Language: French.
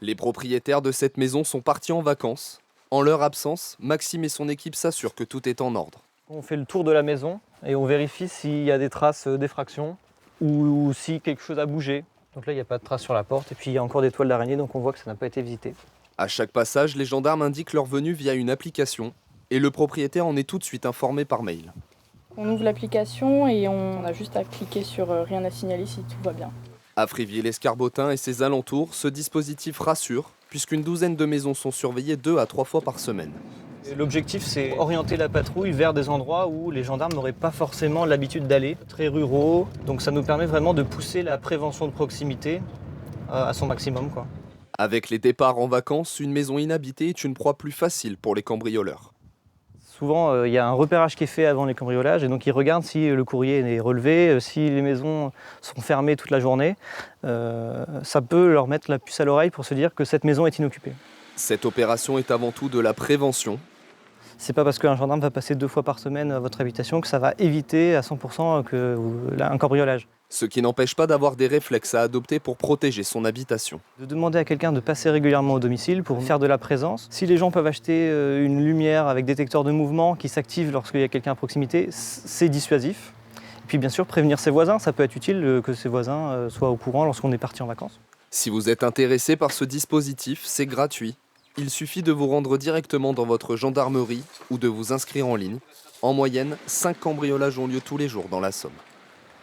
Les propriétaires de cette maison sont partis en vacances. En leur absence, Maxime et son équipe s'assurent que tout est en ordre. On fait le tour de la maison et on vérifie s'il y a des traces d'effraction ou si quelque chose a bougé. Donc là, il n'y a pas de traces sur la porte et puis il y a encore des toiles d'araignée, donc on voit que ça n'a pas été visité. À chaque passage, les gendarmes indiquent leur venue via une application et le propriétaire en est tout de suite informé par mail. On ouvre l'application et on a juste à cliquer sur rien à signaler si tout va bien. À Friviers-l'Escarbotin et ses alentours, ce dispositif rassure puisqu'une douzaine de maisons sont surveillées 2 à 3 fois par semaine. L'objectif, c'est orienter la patrouille vers des endroits où les gendarmes n'auraient pas forcément l'habitude d'aller, très ruraux. Donc ça nous permet vraiment de pousser la prévention de proximité à son maximum, quoi. Avec les départs en vacances, une maison inhabitée est une proie plus facile pour les cambrioleurs. Souvent, il y a un repérage qui est fait avant les cambriolages et donc ils regardent si le courrier est relevé, si les maisons sont fermées toute la journée. Ça peut leur mettre la puce à l'oreille pour se dire que cette maison est inoccupée. Cette opération est avant tout de la prévention. C'est pas parce qu'un gendarme va passer 2 fois par semaine à votre habitation que ça va éviter à 100% un cambriolage. Ce qui n'empêche pas d'avoir des réflexes à adopter pour protéger son habitation. De demander à quelqu'un de passer régulièrement au domicile pour faire de la présence. Si les gens peuvent acheter une lumière avec détecteur de mouvement qui s'active lorsqu'il y a quelqu'un à proximité, c'est dissuasif. Et puis bien sûr, prévenir ses voisins, ça peut être utile que ses voisins soient au courant lorsqu'on est parti en vacances. Si vous êtes intéressé par ce dispositif, c'est gratuit. Il suffit de vous rendre directement dans votre gendarmerie ou de vous inscrire en ligne. En moyenne, 5 cambriolages ont lieu tous les jours dans la Somme.